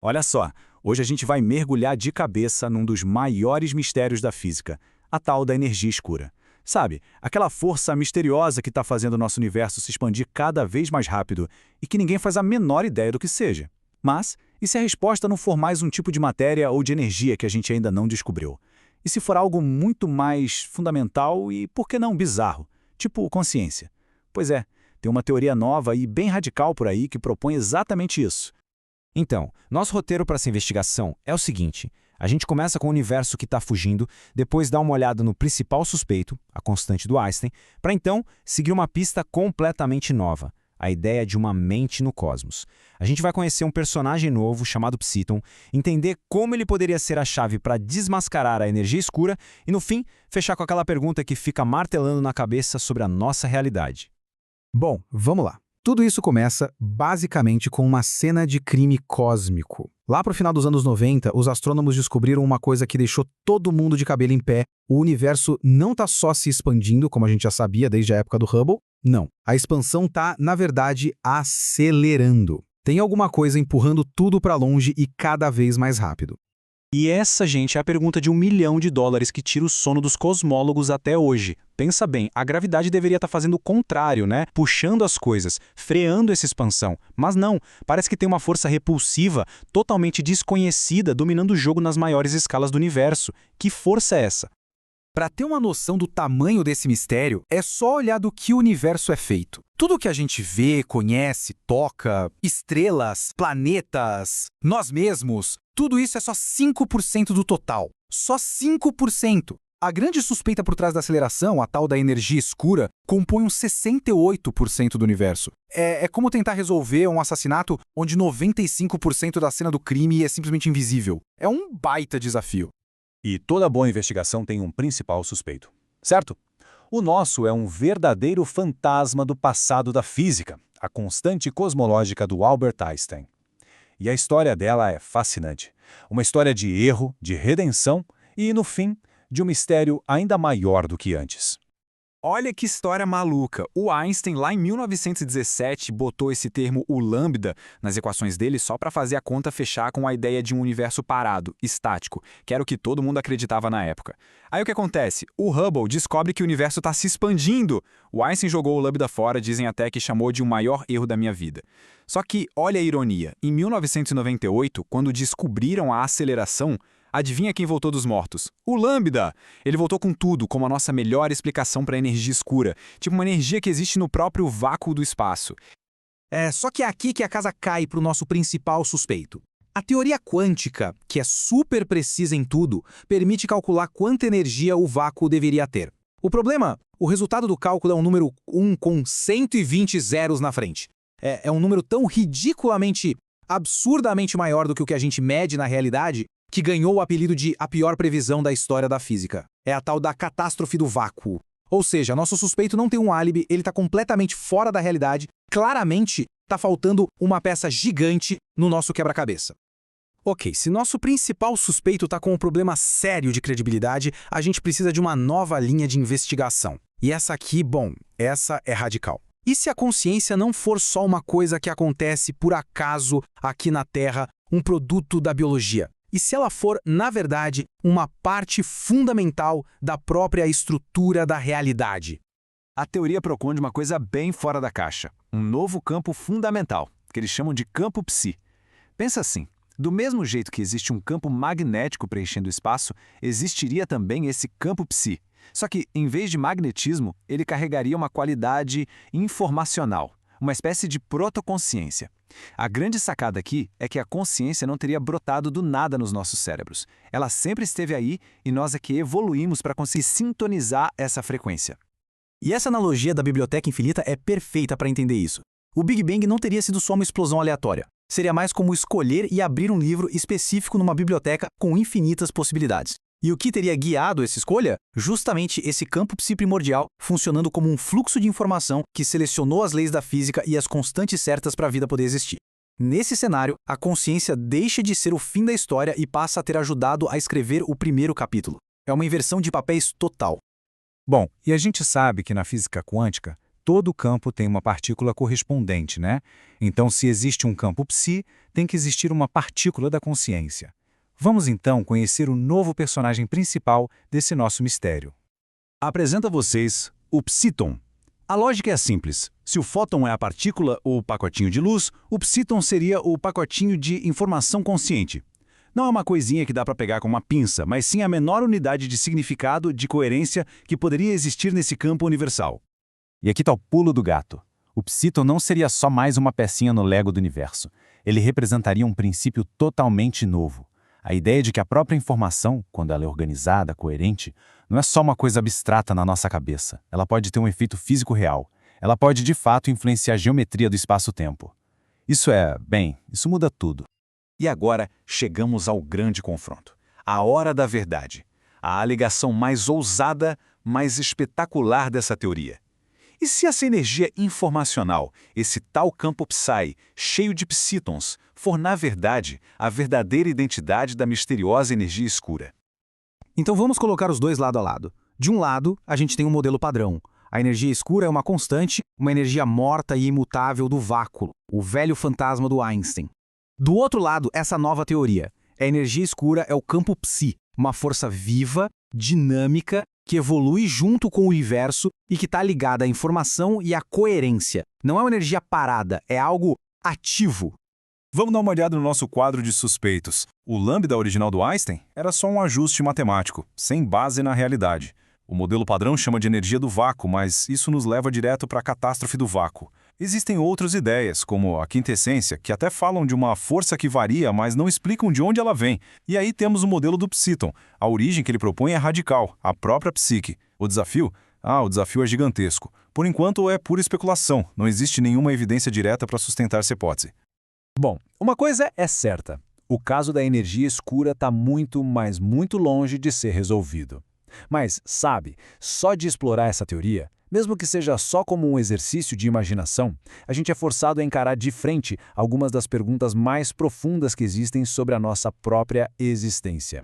Olha só, hoje a gente vai mergulhar de cabeça num dos maiores mistérios da física, a tal da energia escura. Sabe, aquela força misteriosa que está fazendo o nosso universo se expandir cada vez mais rápido e que ninguém faz a menor ideia do que seja. Mas, e se a resposta não for mais um tipo de matéria ou de energia que a gente ainda não descobriu? E se for algo muito mais fundamental e, por que não, bizarro, tipo consciência? Pois é, tem uma teoria nova e bem radical por aí que propõe exatamente isso. Então, nosso roteiro para essa investigação é o seguinte: a gente começa com o universo que está fugindo, depois dá uma olhada no principal suspeito, a constante do Einstein, para então seguir uma pista completamente nova, a ideia de uma mente no cosmos. A gente vai conhecer um personagem novo chamado Psiton, entender como ele poderia ser a chave para desmascarar a energia escura e, no fim, fechar com aquela pergunta que fica martelando na cabeça sobre a nossa realidade. Bom, vamos lá. Tudo isso começa, basicamente, com uma cena de crime cósmico. Lá pro final dos anos 90, os astrônomos descobriram uma coisa que deixou todo mundo de cabelo em pé. O universo não está só se expandindo, como a gente já sabia desde a época do Hubble. Não. A expansão está, na verdade, acelerando. Tem alguma coisa empurrando tudo para longe e cada vez mais rápido. E essa, gente, é a pergunta de $1 milhão que tira o sono dos cosmólogos até hoje. Pensa bem, a gravidade deveria estar fazendo o contrário, né? Puxando as coisas, freando essa expansão. Mas não, parece que tem uma força repulsiva, totalmente desconhecida, dominando o jogo nas maiores escalas do universo. Que força é essa? Para ter uma noção do tamanho desse mistério, é só olhar do que o universo é feito. Tudo que a gente vê, conhece, toca, estrelas, planetas, nós mesmos, tudo isso é só 5% do total. Só 5%. A grande suspeita por trás da aceleração, a tal da energia escura, compõe uns 68% do universo. É como tentar resolver um assassinato onde 95% da cena do crime é simplesmente invisível. É um baita desafio. E toda boa investigação tem um principal suspeito, certo? O nosso é um verdadeiro fantasma do passado da física, a constante cosmológica do Albert Einstein. E a história dela é fascinante. Uma história de erro, de redenção e, no fim, de um mistério ainda maior do que antes. Olha que história maluca. O Einstein, lá em 1917, botou esse termo o lambda nas equações dele só para fazer a conta fechar com a ideia de um universo parado, estático, que era o que todo mundo acreditava na época. Aí o que acontece? O Hubble descobre que o universo está se expandindo. O Einstein jogou o lambda fora, dizem até que chamou de o maior erro da minha vida. Só que, olha a ironia, em 1998, quando descobriram a aceleração, adivinha quem voltou dos mortos? O Lambda! Ele voltou com tudo, como a nossa melhor explicação para a energia escura, tipo uma energia que existe no próprio vácuo do espaço. Só que é aqui que a casa cai para o nosso principal suspeito. A teoria quântica, que é super precisa em tudo, permite calcular quanta energia o vácuo deveria ter. O problema? O resultado do cálculo é um número 1 com 120 zeros na frente. É um número tão ridiculamente, absurdamente maior do que o que a gente mede na realidade, que ganhou o apelido de a pior previsão da história da física. É a tal da catástrofe do vácuo. Ou seja, nosso suspeito não tem um álibi, ele está completamente fora da realidade, claramente está faltando uma peça gigante no nosso quebra-cabeça. Ok, se nosso principal suspeito está com um problema sério de credibilidade, a gente precisa de uma nova linha de investigação. E essa aqui, bom, essa é radical. E se a consciência não for só uma coisa que acontece por acaso aqui na Terra, um produto da biologia? E se ela for, na verdade, uma parte fundamental da própria estrutura da realidade? A teoria propõe uma coisa bem fora da caixa, um novo campo fundamental, que eles chamam de campo psi. Pensa assim, do mesmo jeito que existe um campo magnético preenchendo o espaço, existiria também esse campo psi. Só que, em vez de magnetismo, ele carregaria uma qualidade informacional, uma espécie de protoconsciência. A grande sacada aqui é que a consciência não teria brotado do nada nos nossos cérebros. Ela sempre esteve aí e nós é que evoluímos para conseguir sintonizar essa frequência. E essa analogia da biblioteca infinita é perfeita para entender isso. O Big Bang não teria sido só uma explosão aleatória. Seria mais como escolher e abrir um livro específico numa biblioteca com infinitas possibilidades. E o que teria guiado essa escolha? Justamente esse campo psi primordial, funcionando como um fluxo de informação que selecionou as leis da física e as constantes certas para a vida poder existir. Nesse cenário, a consciência deixa de ser o fim da história e passa a ter ajudado a escrever o primeiro capítulo. É uma inversão de papéis total. Bom, e a gente sabe que na física quântica, todo campo tem uma partícula correspondente, né? Então, se existe um campo psi, tem que existir uma partícula da consciência. Vamos então conhecer o novo personagem principal desse nosso mistério. Apresento a vocês o psíton. A lógica é simples. Se o fóton é a partícula ou pacotinho de luz, o psíton seria o pacotinho de informação consciente. Não é uma coisinha que dá para pegar com uma pinça, mas sim a menor unidade de significado, de coerência que poderia existir nesse campo universal. E aqui está o pulo do gato. O psíton não seria só mais uma pecinha no Lego do universo. Ele representaria um princípio totalmente novo. A ideia de que a própria informação, quando ela é organizada, coerente, não é só uma coisa abstrata na nossa cabeça. Ela pode ter um efeito físico real. Ela pode, de fato, influenciar a geometria do espaço-tempo. Isso muda tudo. E agora chegamos ao grande confronto. A hora da verdade. A alegação mais ousada, mais espetacular dessa teoria. E se essa energia informacional, esse tal campo psi, cheio de psítons, for, na verdade, a verdadeira identidade da misteriosa energia escura? Então vamos colocar os dois lado a lado. De um lado, a gente tem um modelo padrão. A energia escura é uma constante, uma energia morta e imutável do vácuo, o velho fantasma do Einstein. Do outro lado, essa nova teoria. A energia escura é o campo psi, uma força viva, dinâmica, que evolui junto com o universo e que está ligada à informação e à coerência. Não é uma energia parada, é algo ativo. Vamos dar uma olhada no nosso quadro de suspeitos. O lambda original do Einstein era só um ajuste matemático, sem base na realidade. O modelo padrão chama de energia do vácuo, mas isso nos leva direto para a catástrofe do vácuo. Existem outras ideias, como a quintessência, que até falam de uma força que varia, mas não explicam de onde ela vem. E aí temos o modelo do psíton. A origem que ele propõe é radical, a própria psique. O desafio é gigantesco. Por enquanto é pura especulação, não existe nenhuma evidência direta para sustentar essa hipótese. Bom, uma coisa é certa. O caso da energia escura está muito, mas muito longe de ser resolvido. Mas, sabe, só de explorar essa teoria, mesmo que seja só como um exercício de imaginação, a gente é forçado a encarar de frente algumas das perguntas mais profundas que existem sobre a nossa própria existência.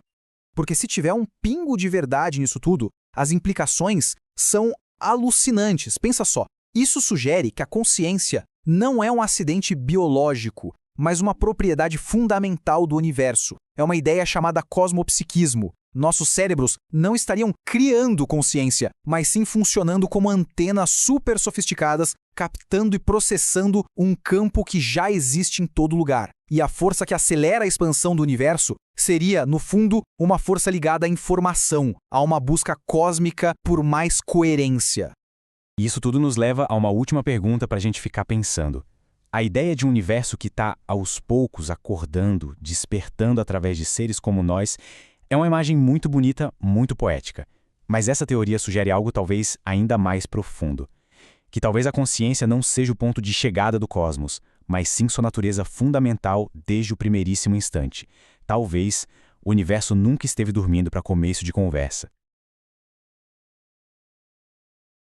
Porque se tiver um pingo de verdade nisso tudo, as implicações são alucinantes. Pensa só, isso sugere que a consciência não é um acidente biológico, mas uma propriedade fundamental do universo. É uma ideia chamada cosmopsiquismo. Nossos cérebros não estariam criando consciência, mas sim funcionando como antenas super sofisticadas, captando e processando um campo que já existe em todo lugar. E a força que acelera a expansão do universo seria, no fundo, uma força ligada à informação, a uma busca cósmica por mais coerência. E isso tudo nos leva a uma última pergunta para a gente ficar pensando. A ideia de um universo que está, aos poucos, acordando, despertando através de seres como nós, é uma imagem muito bonita, muito poética. Mas essa teoria sugere algo talvez ainda mais profundo. Que talvez a consciência não seja o ponto de chegada do cosmos, mas sim sua natureza fundamental desde o primeiríssimo instante. Talvez o universo nunca esteve dormindo para começo de conversa.